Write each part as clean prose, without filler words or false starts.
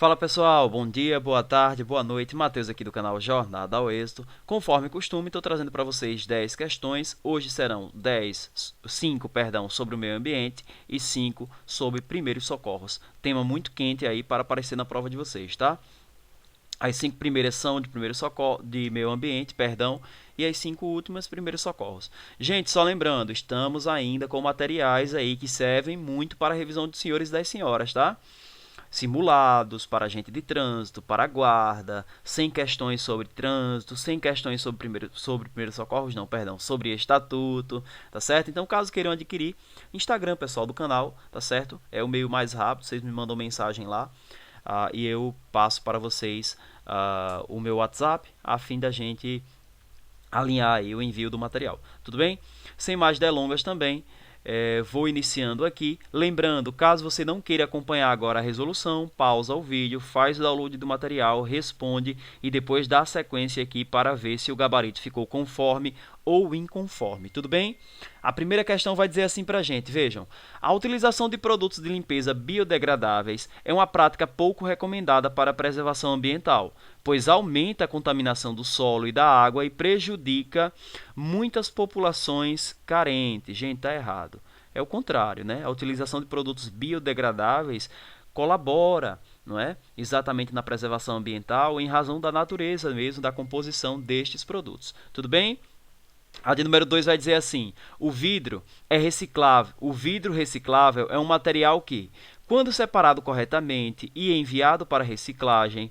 Fala pessoal, bom dia, boa tarde, boa noite. Matheus aqui do canal Jornada ao Êxito. Conforme costume, estou trazendo para vocês 10 questões. Hoje serão 5, sobre o meio ambiente e 5 sobre primeiros socorros. Tema muito quente aí para aparecer na prova de vocês, tá? As 5 primeiras são de primeiro socorro, de meio ambiente, perdão, e as 5 últimas primeiros socorros. Gente, só lembrando, estamos ainda com materiais aí que servem muito para a revisão dos senhores e das senhoras, tá? Simulados para agente de trânsito, para guarda, sem questões sobre trânsito, sem questões sobre primeiros socorros, não, perdão, sobre estatuto, tá certo? Então, caso queiram adquirir, Instagram, pessoal do canal, tá certo? É o meio mais rápido, vocês me mandam mensagem lá e eu passo para vocês o meu WhatsApp, a fim da gente alinhar aí o envio do material, tudo bem? Sem mais delongas também, vou iniciando aqui. Lembrando, caso você não queira acompanhar agora a resolução, pausa o vídeo, faz o download do material, responde e depois dá sequência aqui para ver se o gabarito ficou conforme ou inconforme, tudo bem? A primeira questão vai dizer assim para a gente, vejam, a utilização de produtos de limpeza biodegradáveis é uma prática pouco recomendada para a preservação ambiental, pois aumenta a contaminação do solo e da água e prejudica muitas populações carentes. Gente, está errado. É o contrário, né? A utilização de produtos biodegradáveis colabora, não é? Exatamente na preservação ambiental em razão da natureza mesmo, da composição destes produtos. Tudo bem? A de número 2 vai dizer assim: o vidro é reciclável. O vidro reciclável é um material que, quando separado corretamente e enviado para reciclagem,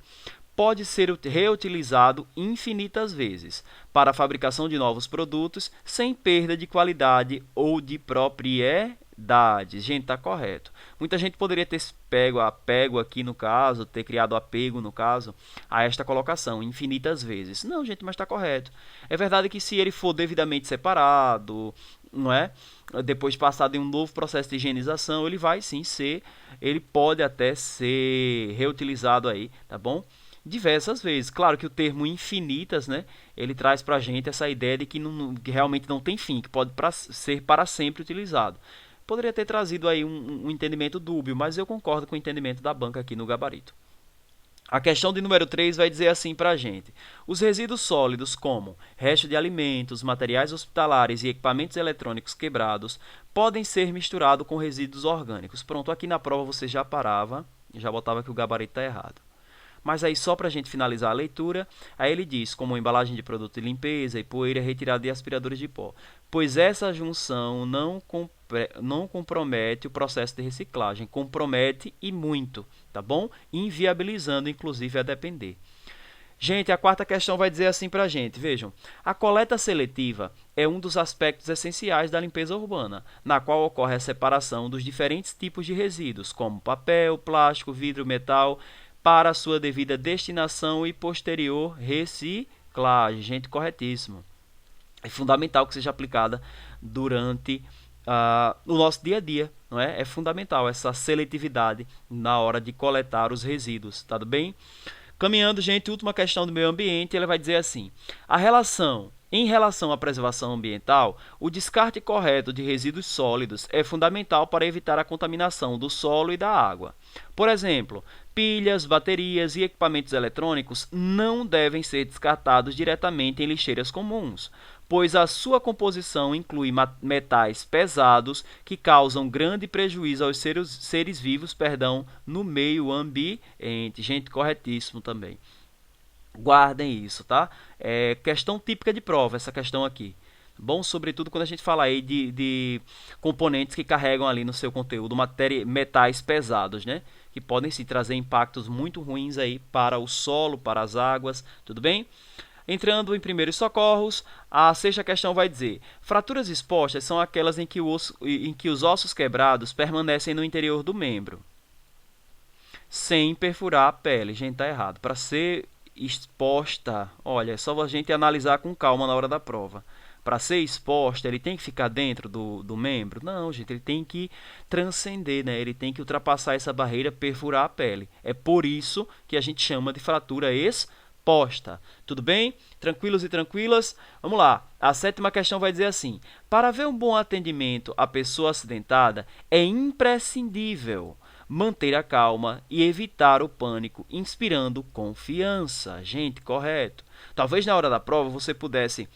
pode ser reutilizado infinitas vezes para a fabricação de novos produtos sem perda de qualidade ou de propriedades. Gente, está correto. Muita gente poderia ter apego aqui no caso, ter criado apego no caso, a esta colocação, infinitas vezes. Não, gente, mas está correto. É verdade que se ele for devidamente separado, não é? Depois passado em um novo processo de higienização, ele vai sim ser, ele pode até ser reutilizado aí, tá bom? Diversas vezes. Claro que o termo infinitas, né, ele traz para a gente essa ideia de que realmente não tem fim, que pode ser para sempre utilizado. Poderia ter trazido aí um entendimento dúbio, mas eu concordo com o entendimento da banca aqui no gabarito. A questão de número 3 vai dizer assim para a gente: os resíduos sólidos, como resto de alimentos, materiais hospitalares e equipamentos eletrônicos quebrados, podem ser misturados com resíduos orgânicos. Pronto, aqui na prova você já parava, já botava que o gabarito está errado. Mas aí só para a gente finalizar a leitura, aí ele diz, como embalagem de produto de limpeza e poeira retirada de aspiradores de pó, pois essa junção não compromete o processo de reciclagem, compromete e muito, tá bom? Inviabilizando inclusive a depender. Gente, a quarta questão vai dizer assim para a gente, vejam, a coleta seletiva é um dos aspectos essenciais da limpeza urbana, na qual ocorre a separação dos diferentes tipos de resíduos, como papel, plástico, vidro, metal, para sua devida destinação e posterior reciclagem. Gente, corretíssimo. É fundamental que seja aplicada durante o nosso dia a dia, não é? É fundamental essa seletividade na hora de coletar os resíduos, tá bem? Caminhando, gente, última questão do meio ambiente, ele vai dizer assim: em relação à preservação ambiental, o descarte correto de resíduos sólidos é fundamental para evitar a contaminação do solo e da água. Por exemplo, pilhas, baterias e equipamentos eletrônicos não devem ser descartados diretamente em lixeiras comuns, pois a sua composição inclui metais pesados que causam grande prejuízo aos seres vivos, no meio ambiente. Gente, corretíssimo também. Guardem isso, tá? É questão típica de prova, essa questão aqui. Bom, sobretudo quando a gente fala aí de componentes que carregam ali no seu conteúdo metais pesados, né? Que podem se trazer impactos muito ruins aí para o solo, para as águas, tudo bem? Entrando em primeiros socorros, a sexta questão vai dizer: fraturas expostas são aquelas em que os ossos quebrados permanecem no interior do membro, sem perfurar a pele. Gente, tá errado. Para ser exposta, olha, é só a gente analisar com calma na hora da prova. Para ser exposta, ele tem que ficar dentro do membro? Não, gente, ele tem que transcender, né? Ele tem que ultrapassar essa barreira, perfurar a pele. É por isso que a gente chama de fratura exposta. Tudo bem? Tranquilos e tranquilas? Vamos lá. A sétima questão vai dizer assim: para haver um bom atendimento à pessoa acidentada, é imprescindível manter a calma e evitar o pânico, inspirando confiança. Gente, correto. Talvez na hora da prova você pudesse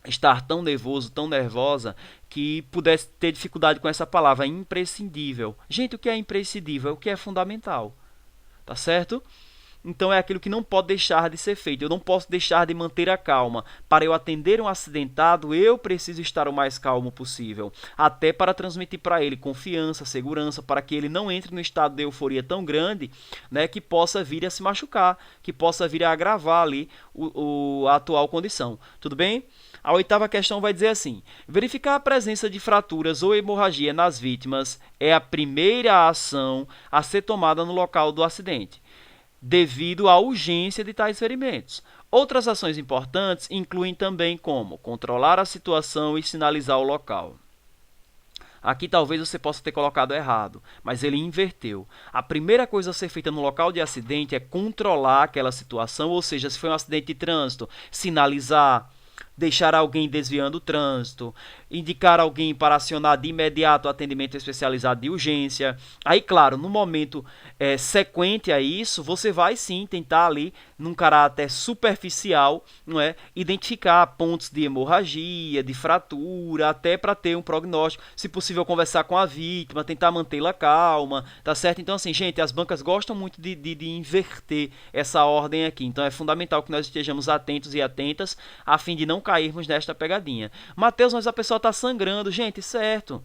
estar tão nervoso, tão nervosa, que pudesse ter dificuldade com essa palavra, imprescindível. Gente, o que é imprescindível? O que é fundamental? Tá certo? Então é aquilo que não pode deixar de ser feito. Eu não posso deixar de manter a calma. Para eu atender um acidentado, eu preciso estar o mais calmo possível. Até para transmitir para ele confiança, segurança, para que ele não entre no estado de euforia tão grande, né, que possa vir a se machucar, que possa vir a agravar ali a atual condição. Tudo bem? A oitava questão vai dizer assim: verificar a presença de fraturas ou hemorragia nas vítimas é a primeira ação a ser tomada no local do acidente, devido à urgência de tais ferimentos. Outras ações importantes incluem também como controlar a situação e sinalizar o local. Aqui talvez você possa ter colocado errado, mas ele inverteu. A primeira coisa a ser feita no local de acidente é controlar aquela situação, ou seja, se foi um acidente de trânsito, sinalizar, deixar alguém desviando o trânsito, indicar alguém para acionar de imediato o atendimento especializado de urgência. Aí, claro, no momento sequente a isso, você vai sim tentar ali, num caráter superficial, não é, identificar pontos de hemorragia, de fratura, até para ter um prognóstico, se possível conversar com a vítima, tentar mantê-la calma, tá certo? Então, assim, gente, as bancas gostam muito de inverter essa ordem aqui, então é fundamental que nós estejamos atentos e atentas, a fim de não cairmos nesta pegadinha. Mateus, mas a pessoa está sangrando. Gente, certo.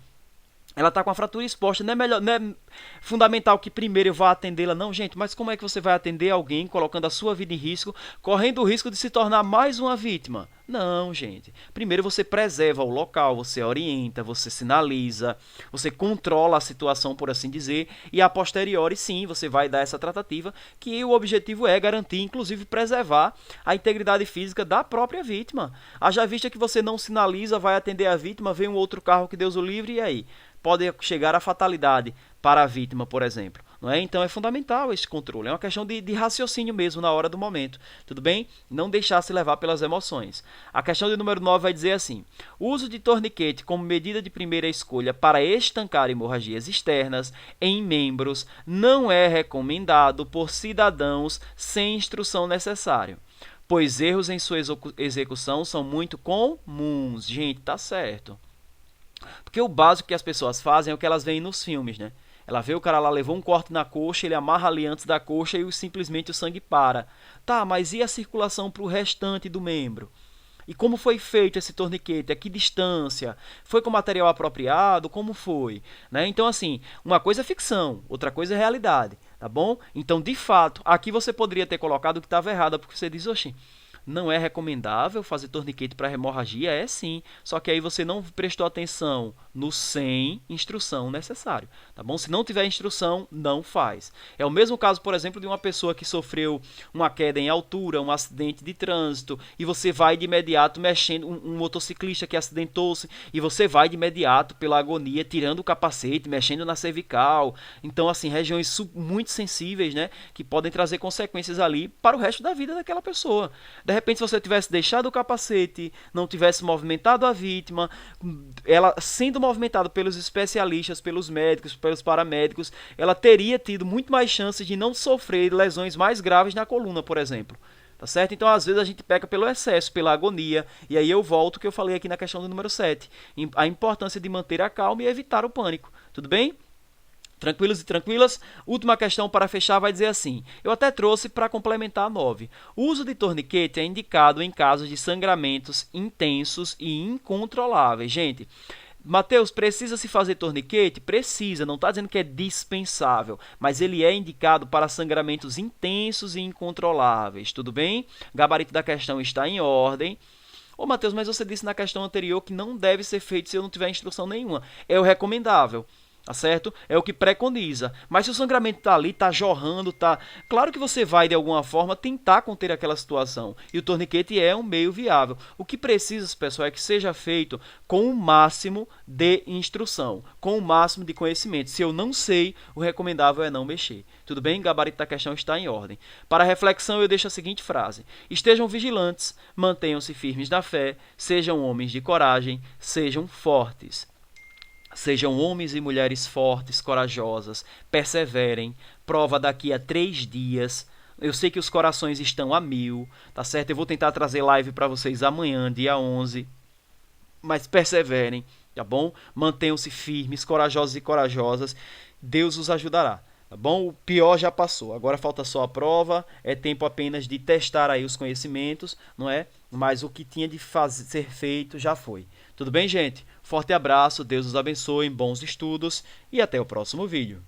Ela está com a fratura exposta. Não é fundamental que primeiro eu vá atendê-la, não, gente. Mas como é que você vai atender alguém colocando a sua vida em risco, correndo o risco de se tornar mais uma vítima? Não, gente. Primeiro você preserva o local, você orienta, você sinaliza, você controla a situação, por assim dizer, e a posteriori, sim, você vai dar essa tratativa, que o objetivo é garantir, inclusive, preservar a integridade física da própria vítima. Haja vista que você não sinaliza, vai atender a vítima, vem um outro carro que Deus o livre, e aí? Pode chegar à fatalidade para a vítima, por exemplo. Não é? Então é fundamental esse controle. É uma questão de raciocínio mesmo na hora do momento. Tudo bem? Não deixar se levar pelas emoções. A questão de número 9 vai dizer assim: o uso de torniquete como medida de primeira escolha para estancar hemorragias externas em membros não é recomendado por cidadãos sem instrução necessária, pois erros em sua execução são muito comuns. Gente, tá certo. Porque o básico que as pessoas fazem é o que elas veem nos filmes, né? Ela vê o cara lá, levou um corte na coxa, ele amarra ali antes da coxa e simplesmente o sangue para. Tá, mas e a circulação para o restante do membro? E como foi feito esse torniquete? A que distância? Foi com material apropriado? Como foi? Né? Então, assim, uma coisa é ficção, outra coisa é realidade, tá bom? Então, de fato, aqui você poderia ter colocado que estava errado, porque você diz, oxi, não é recomendável fazer torniquete para hemorragia? É sim, só que aí você não prestou atenção no sem instrução necessário, tá bom? Se não tiver instrução, não faz. É o mesmo caso, por exemplo, de uma pessoa que sofreu uma queda em altura, um acidente de trânsito, e você vai de imediato mexendo, um motociclista que acidentou-se, e você vai de imediato pela agonia, tirando o capacete, mexendo na cervical. Então, assim, regiões muito sensíveis, né, que podem trazer consequências ali para o resto da vida daquela pessoa. De repente, se você tivesse deixado o capacete, não tivesse movimentado a vítima, ela sendo movimentada pelos especialistas, pelos médicos, pelos paramédicos, ela teria tido muito mais chances de não sofrer lesões mais graves na coluna, por exemplo. Tá certo? Então, às vezes, a gente peca pelo excesso, pela agonia, e aí eu volto ao que eu falei aqui na questão do número 7. A importância de manter a calma e evitar o pânico. Tudo bem? Tranquilos e tranquilas? Última questão para fechar vai dizer assim: eu até trouxe para complementar a 9. O uso de torniquete é indicado em casos de sangramentos intensos e incontroláveis. Gente, Mateus, precisa se fazer torniquete? Precisa, não está dizendo que é dispensável, mas ele é indicado para sangramentos intensos e incontroláveis. Tudo bem? Gabarito da questão está em ordem. Ô Mateus, mas você disse na questão anterior que não deve ser feito se eu não tiver instrução nenhuma. É o recomendável. Tá certo? É o que preconiza. Mas se o sangramento está ali, está jorrando, tá. Claro que você vai, de alguma forma, tentar conter aquela situação. E o torniquete é um meio viável. O que precisa, pessoal, é que seja feito com o máximo de instrução, com o máximo de conhecimento. Se eu não sei, o recomendável é não mexer. Tudo bem? Gabarito da questão está em ordem. Para reflexão, eu deixo a seguinte frase: estejam vigilantes, mantenham-se firmes na fé, sejam homens de coragem, sejam fortes. Sejam homens e mulheres fortes, corajosas, perseverem. Prova daqui a 3 dias. Eu sei que os corações estão a mil, tá certo? Eu vou tentar trazer live para vocês amanhã, dia 11. Mas perseverem, tá bom? Mantenham-se firmes, corajosos e corajosas. Deus os ajudará, tá bom? O pior já passou. Agora falta só a prova. É tempo apenas de testar aí os conhecimentos, não é? Mas o que tinha de ser feito já foi. Tudo bem, gente? Forte abraço, Deus os abençoe, bons estudos e até o próximo vídeo.